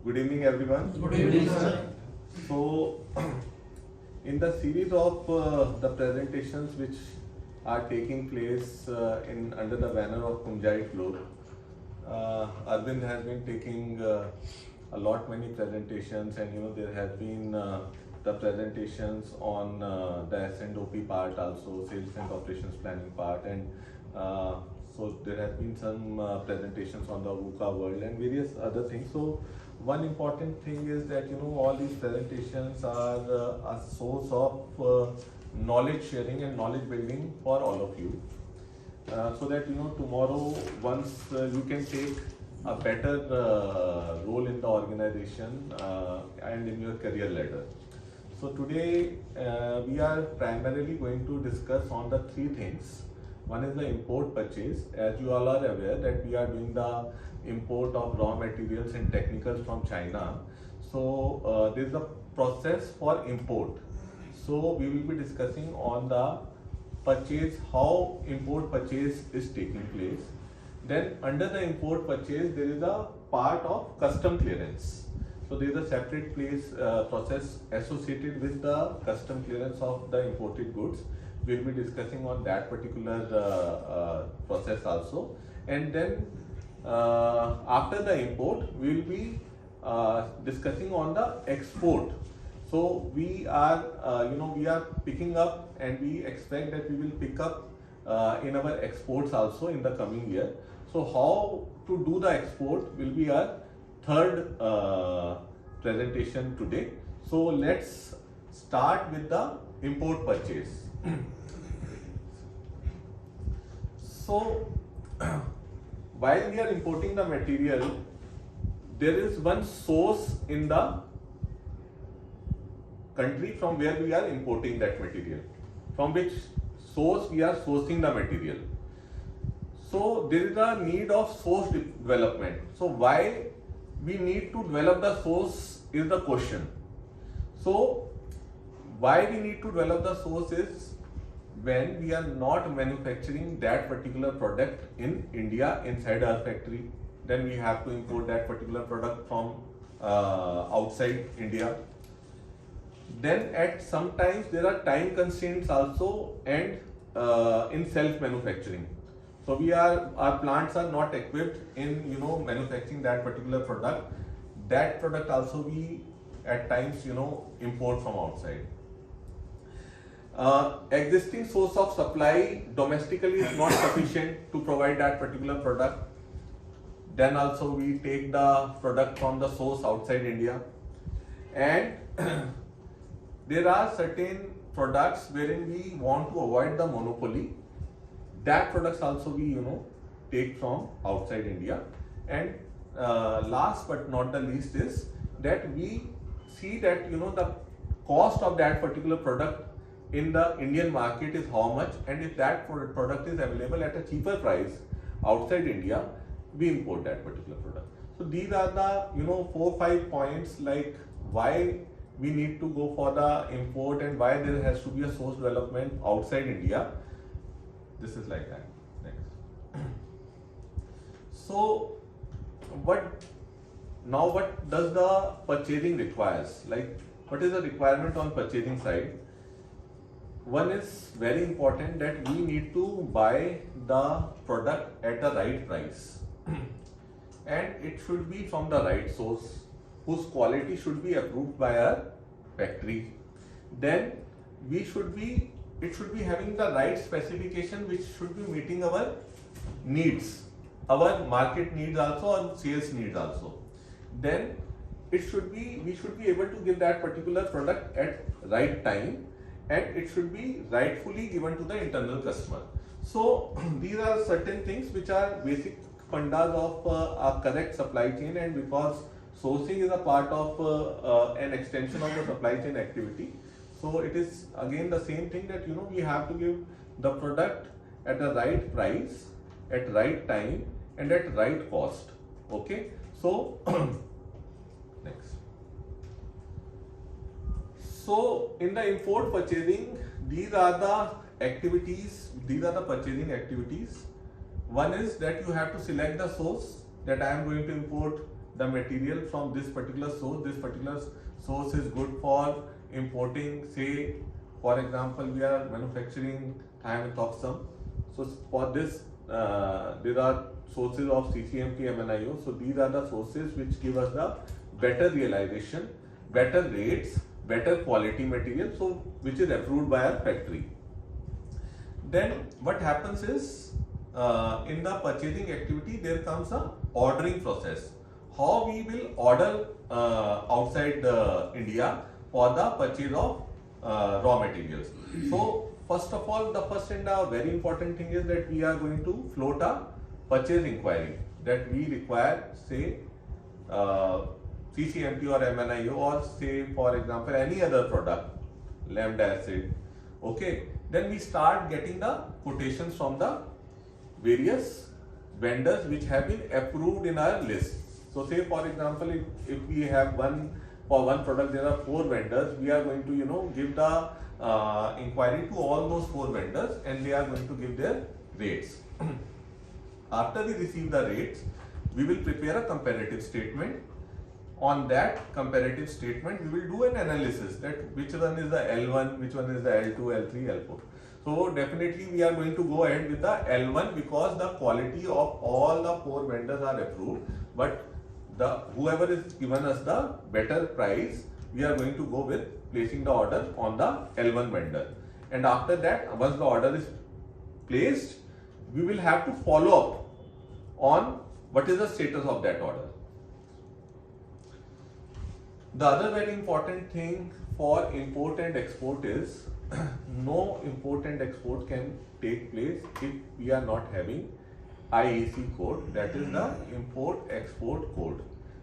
Good evening, everyone. Good evening, sir. So, in the series of the presentations which are taking place in under the banner of Kunjai Flow, Arvind has been taking a lot many presentations, and there has been the presentations on the S&OP part also, sales and operations planning part, and so there has been some presentations on the VUCA world and various other things. So one important thing is that all these presentations are a source of knowledge sharing and knowledge building for all of you, so that tomorrow once you can take a better role in the organization and in your career ladder. So today we are primarily going to discuss on the three things. One is the import purchase. As you all are aware that we are doing the import of raw materials and technicals from China. So there is a process for import. So we will be discussing on the purchase, how import purchase is taking place. Then under the import purchase there is a part of custom clearance. So there is a separate process associated with the custom clearance of the imported goods. We will be discussing on that particular process also. And then after the import we will be discussing on the export. So we are we are picking up, and we expect that we will pick up in our exports also in the coming year. So how to do the export will be our third presentation today. So let's start with the import purchase. So while we are importing the material, there is one source in the country from where we are importing that material, from which source we are sourcing the material. So there is a need of source development. So why we need to develop the source is the question. So why we need to develop the source is when we are not manufacturing that particular product in India inside our factory, then we have to import that particular product from outside India. Then at sometimes there are time constraints also, and in self manufacturing. So our plants are not equipped in manufacturing that particular product. That product also we at times import from outside. Existing source of supply domestically is not sufficient to provide that particular product. Then also we take the product from the source outside India. And there are certain products wherein we want to avoid the monopoly. That products also we take from outside India. And last but not the least is that we see that the cost of that particular product in the Indian market is how much, and if that product is available at a cheaper price outside India, we import that particular product. So these are the 4-5 points, like why we need to go for the import and why there has to be a source development outside India. This is like that. Next. So what does the purchasing requires? Like, what is the requirement on purchasing side? One is very important, that we need to buy the product at the right price and it should be from the right source, whose quality should be approved by our factory. Then it should be having the right specification, which should be meeting our needs, our market needs also, and sales needs also. Then we should be able to give that particular product at right time, and it should be rightfully given to the internal customer. So these are certain things which are basic fundas of a correct supply chain, and because sourcing is a part of an extension of the supply chain activity, so it is again the same thing that we have to give the product at the right price, at right time, and at right cost. Okay, so next. So in the import purchasing, these are the activities, these are the purchasing activities. One is that you have to select the source, that I am going to import the material from this particular source. This particular source is good for importing, say for example we are manufacturing thiamethoxam. So for this there are sources of CCMP, MNIO. So these are the sources which give us the better realization, better rates, better quality material, so which is approved by our factory. Then what happens is in the purchasing activity there comes a ordering process. How we will order outside India for the purchase of raw materials. So first of all, the first and very important thing is that we are going to float a purchase inquiry that we require, say CCMP or MNIO, or say for example any other product, lambda acid. Okay, then we start getting the quotations from the various vendors which have been approved in our list. So say for example, if we have for one product there are 4 vendors, we are going to give the inquiry to all those 4 vendors, and they are going to give their rates. After we receive the rates, we will prepare a comparative statement. On that comparative statement, we will do an analysis that which one is the L1, which one is the L2, L3, L4. So definitely we are going to go ahead with the L1 because the quality of all the 4 vendors are approved, but whoever is given us the better price, we are going to go with placing the order on the L1 vendor. And after that, once the order is placed, we will have to follow up on what is the status of that order. The other very important thing for import and export is no import and export can take place if we are not having IEC code, that is the import export code.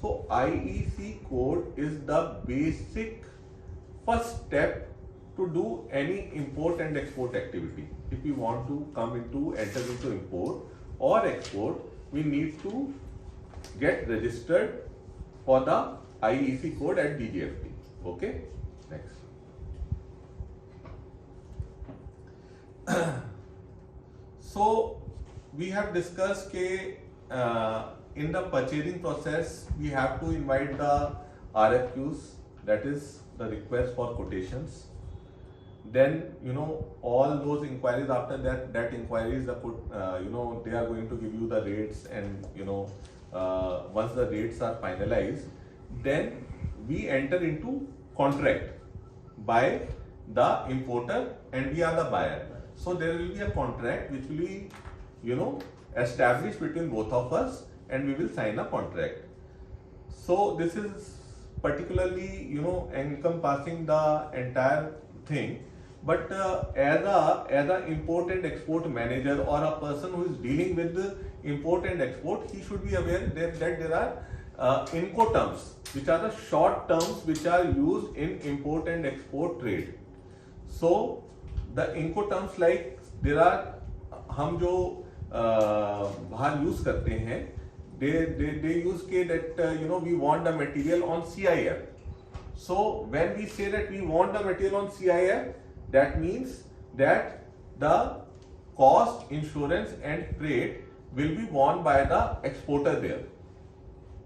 So IEC code is the basic first step to do any import and export activity. If we want to enter into import or export, we need to get registered for the IEC code at DGFT. Okay, next. So we have discussed that in the purchasing process we have to invite the RFQs, that is the request for quotations. Then all those inquiries, after that inquiries, they are going to give you the rates, and once the rates are finalized, then we enter into contract by the importer and we are the buyer. So there will be a contract which will be established between both of us, and we will sign a contract. So this is particularly encompassing the entire thing. But as a import and export manager or a person who is dealing with the import and export, he should be aware that there are Incoterms, which are the short terms which are used in import and export trade. So the Incoterms, like there are हम जो बाहर use करते हैं, they use that we want the material on CIF. So when we say that we want the material on CIF, that means that the cost, insurance and freight will be borne by the exporter there.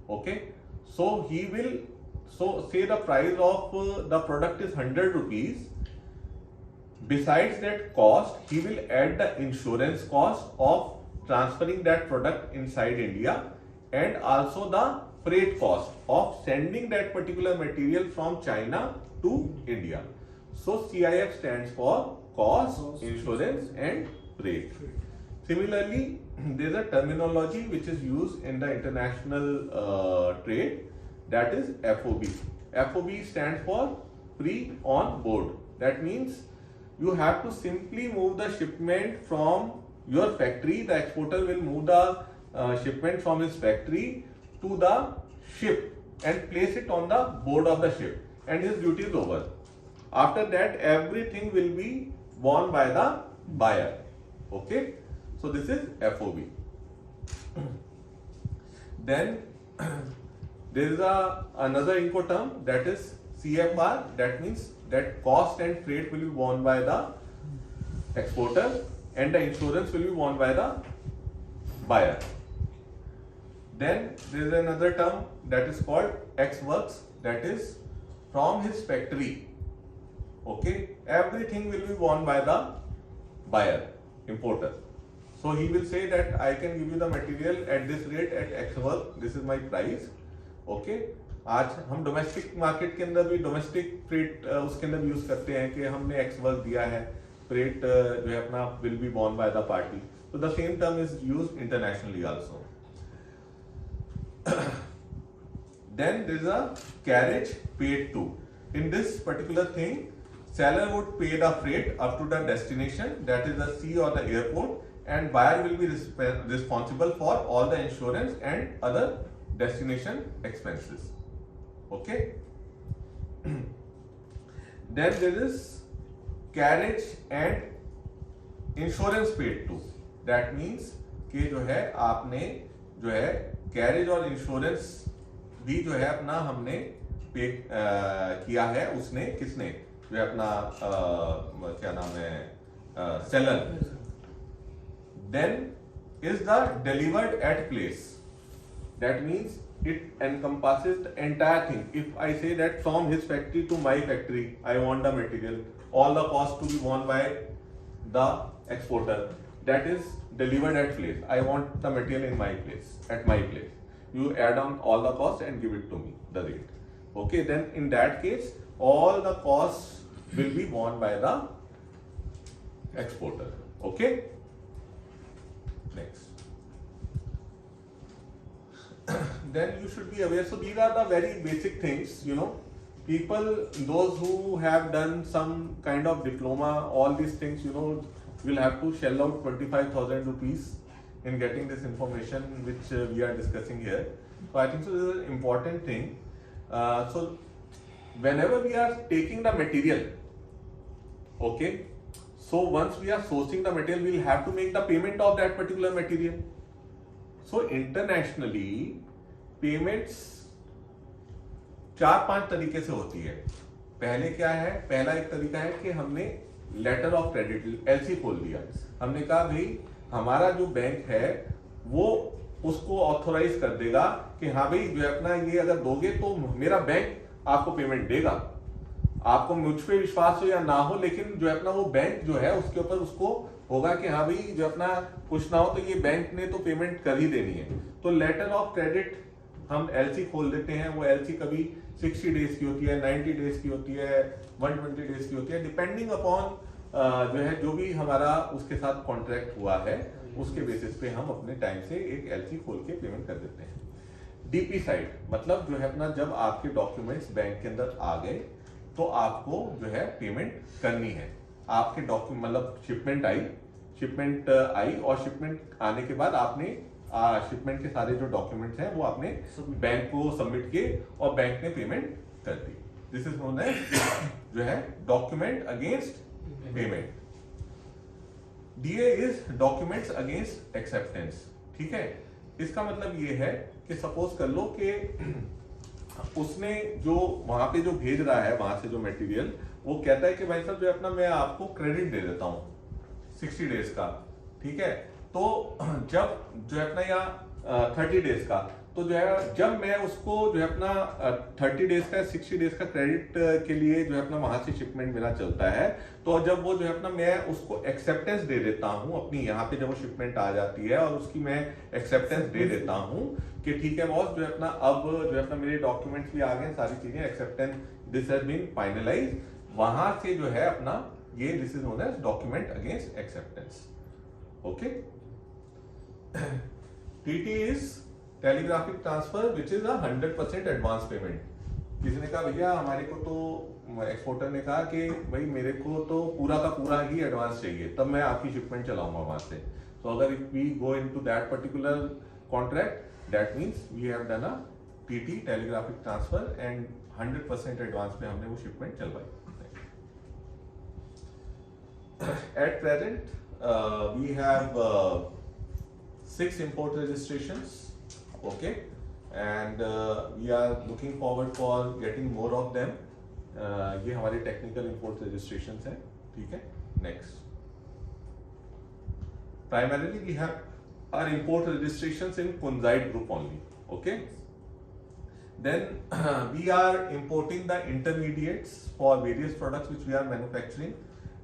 Okay, so say the price of the product is 100 rupees. Besides that cost, he will add the insurance cost of transferring that product inside India, and also the freight cost of sending that particular material from China to India. So CIF stands for cost, insurance and freight. Similarly, there is a terminology which is used in the international trade, that is FOB. FOB stands for free on board. That means you have to simply move the shipment from your factory. The exporter will move the shipment from his factory to the ship and place it on the board of the ship, and his duty is over. After that, everything will be borne by the buyer. Okay, so this is FOB. Then there is another Incoterm, that is CFR. That means that cost and freight will be borne by the exporter and the insurance will be borne by the buyer. Then there is another term that is called ex works, that is from his factory. Okay, everything will be borne by the buyer, importer. So he will say that I can give you the material at this rate at X work, this is my price. Okay, आज हम domestic market के अंदर भी domestic freight उसके अंदर भी use करते हैं कि हमने एक्स वर्क दिया है, फ्रेट जो है अपना will be born by the party. So the same term is used internationally also. Then there is a carriage paid to. In this particular thing, seller would pay the freight up to the destination, that is the sea or the airport, and buyer will be responsible for all the insurance and other destination expenses. Okay. Then there is carriage and insurance paid to. That means कि जो है आपने जो है carriage और insurance भी जो है अपना हमने पे किया है, उसने किसने जो है अपना क्या नाम है seller. Then is the delivered at place. That means it encompasses the entire thing. If I say that from his factory to my factory, I want the material, all the cost to be borne by the exporter. That is delivered at place. I want the material in my place, at my place. You add on all the costs and give it to me, the rate. Okay, then in that case, all the costs will be borne by the exporter. Okay. Next. Then you should be aware. So these are the very basic things, you know. People, those who have done some kind of diploma, all these things, you know, will have to shell out 25,000 rupees in getting this information which we are discussing here. So I think so this is an important thing. So whenever we are taking the material, okay, so once we are sourcing the material, we will have to make the payment of that particular material. So internationally payments 4-5 तरीके से होती है. पहले क्या है, पहला एक तरीका है कि हमने लेटर ऑफ क्रेडिट एलसी खोल दिया. हमने कहा भाई हमारा जो बैंक है वो उसको ऑथोराइज कर देगा कि हाँ भाई जो है अपना ये अगर दोगे तो मेरा बैंक आपको पेमेंट देगा. आपको मुझ पे विश्वास हो या ना हो, लेकिन जो है अपना वो बैंक जो है उसके ऊपर उसको होगा कि हाँ भाई जो अपना कुछ ना हो तो ये बैंक ने तो पेमेंट कर ही देनी है. तो लेटर ऑफ क्रेडिट हम एलसी खोल देते हैं. वो एलसी कभी 60 डेज की होती है, 90 डेज की होती है, 120 डेज की होती है, डिपेंडिंग अपॉन जो है जो भी हमारा उसके साथ कॉन्ट्रैक्ट हुआ है उसके बेसिस पे हम अपने टाइम से एक एलसी खोल के पेमेंट कर देते हैं. डीपी साइड मतलब जो है अपना जब आपके डॉक्यूमेंट्स बैंक के अंदर आ गए तो आपको जो है पेमेंट करनी है. आपके डॉक्यूमेंट मतलब शिपमेंट आई और शिपमेंट आने के बाद आपने शिपमेंट के सारे जो डॉक्यूमेंट्स हैं वो आपने बैंक को सबमिट किए और बैंक ने पेमेंट कर दी. दिस इज नोन एज जो है document against payment. DA is documents against acceptance. ठीक है, इसका मतलब ये है कि सपोज कर लो कि उसने जो वहां पे जो भेज रहा है वहां से जो मटेरियल वो कहता है कि भाई साहब जो है अपना मैं आपको क्रेडिट दे देता हूँ 60 डेज का. ठीक है, तो जब जो है अपना या 30 डेज का, तो जो है जब मैं उसको जो है अपना 30 डेज का 60 डेज का क्रेडिट के लिए जो है अपना वहां से शिपमेंट मेरा चलता है, तो जब वो जो है अपना मैं उसको एक्सेप्टेंस दे देता हूं अपनी यहाँ पे जब वो शिपमेंट आ जाती है और उसकी मैं एक्सेप्टेंस दे देता हूं कि ठीक है बॉस जो है अपना अब जो है अपना मेरे डॉक्यूमेंट्स भी आ गए, सारी चीजें acceptance this has been finalize, वहां से जो है अपना ये this is known as document against acceptance. Okay. TT is telegraphic transfer which is 100% advance payment. किसी ने कहा भैया हमारे को तो एक्सपोर्टर ने कहा कि भाई मेरे को तो पूरा का पूरा ही एडवांस चाहिए तब मैं आपकी शिपमेंट चलाऊंगा वहां से. तो अगर if we go into that particular contract that means we have done a TT telegraphic transfer and 100% advance pay हमने वो शिपमेंट चलवाई. At present we have 6 import registrations. Okay, and we are looking forward for getting more of them. ये हमारे technical import registrations हैं. ठीक है. Next, primarily we have are import registrations in Kunzite group only. Okay. Then we are importing the intermediates for various products which we are manufacturing,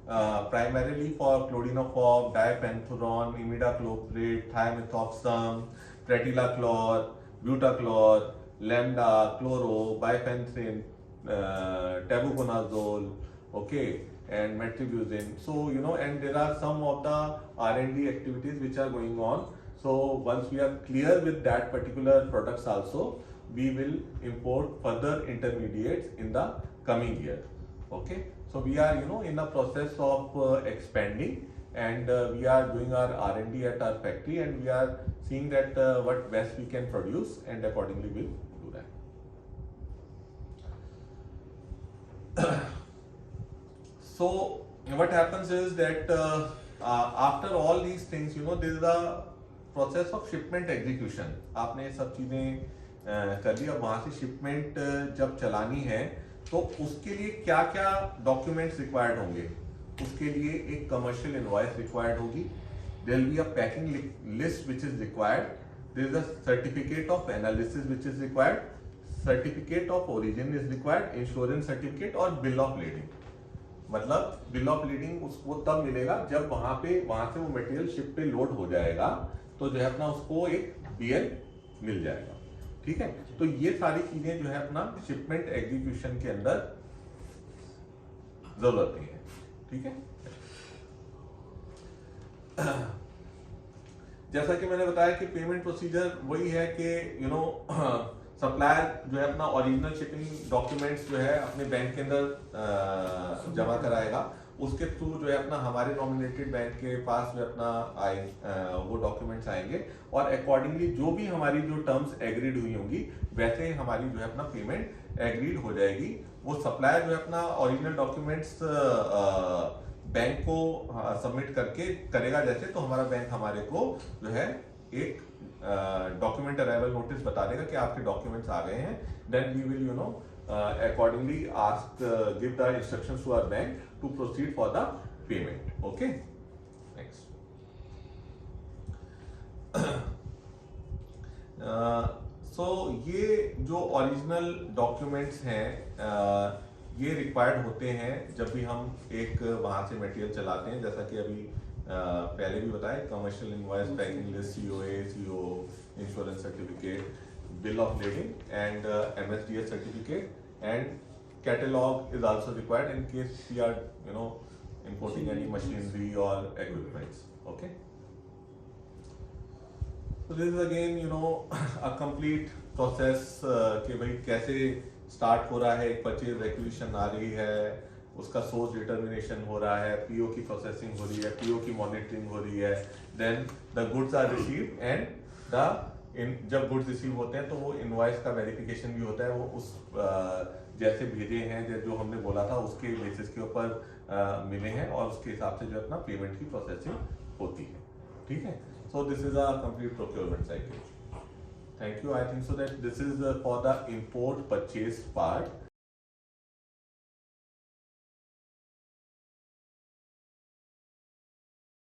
primarily for chlorinoform, dipenthuron, imidacloprid, thiamethoxam, pratilachlor, butachlor, lambda, chloro, bifenthrin, tabuconazole, okay, and metribuzin. So and there are some of the R&D activities which are going on. So once we are clear with that particular products also, we will import further intermediates in the coming year. Okay, so we are in the process of expanding, and we are doing our R&D at our factory, and we are seeing that what best we can produce, and accordingly we'll do that. So what happens is that after all these things, there is a process of shipment execution. आपने ये सब चीजें कर लिया, वहां से shipment जब चलानी है तो उसके लिए क्या क्या डॉक्यूमेंट्स रिक्वायर्ड होंगे. उसके लिए एक कमर्शियल इनवॉइस रिक्वायर्ड होगी. There will be a packing list which is required. There is a certificate of analysis which is required. Certificate of origin is required. Insurance certificate और बिल ऑफ लीडिंग. मतलब bill of lading उसको तब मिलेगा जब वहां से वो material ship पे लोड हो जाएगा, तो जो है अपना उसको एक बीएल मिल जाएगा. ठीक है, तो ये सारी चीजें जो है अपना शिपमेंट एग्जीक्यूशन के अंदर जरूरत है. ठीक है, जैसा कि मैंने बताया कि पेमेंट प्रोसीजर वही है कि सप्लायर जो है अपना ओरिजिनल शिपिंग डॉक्यूमेंट्स जो है अपने बैंक के अंदर जमा कराएगा. उसके थ्रू जो है अपना हमारे नॉमिनेटेड बैंक के पास जो अपना वो डॉक्यूमेंट्स आएंगे, और अकॉर्डिंगली जो भी हमारी जो टर्म्स एग्रीड हुई होंगी वैसे हमारी जो है अपना पेमेंट एग्रीड हो जाएगी. वो सप्लायर जो है अपना ओरिजिनल डॉक्यूमेंट्स बैंक को सबमिट करके करेगा जैसे, तो हमारा बैंक हमारे को जो है एक डॉक्यूमेंट अराइवल नोटिस बता देगा कि आपके डॉक्यूमेंट्स आ गए हैं. Then we will accordingly give the instructions to our bank to proceed for the payment. Okay, next. So ये जो ओरिजिनल डॉक्यूमेंट्स हैं ये रिक्वायर्ड होते हैं जब भी हम एक वहां से मटेरियल चलाते हैं. जैसा कि अभी पहले भी बताया, commercial invoice, packing list, COA, CO, insurance certificate, bill of lading, and MSDS certificate, and catalog is also required in case we are importing any machinery or equipments. Okay, so this is again a complete process कि भाई कैसे start हो रहा है, एक purchase requisition आ रही है, उसका सोर्स डिटर्मिनेशन हो रहा है, पीओ की प्रोसेसिंग हो रही है, पीओ की मॉनिटरिंग हो रही है, then the goods are received, and the जब गुड्स रिसीव होते हैं तो वो इनवॉइस का वेरिफिकेशन भी होता है. वो उस जैसे भेजे हैं, जो हमने बोला था उसके बेसिस के ऊपर मिले हैं, और उसके हिसाब से जो अपना पेमेंट की प्रोसेसिंग होती है. ठीक है, so this is a complete procurement cycle. Thank you. I think so that this is for the import purchase part.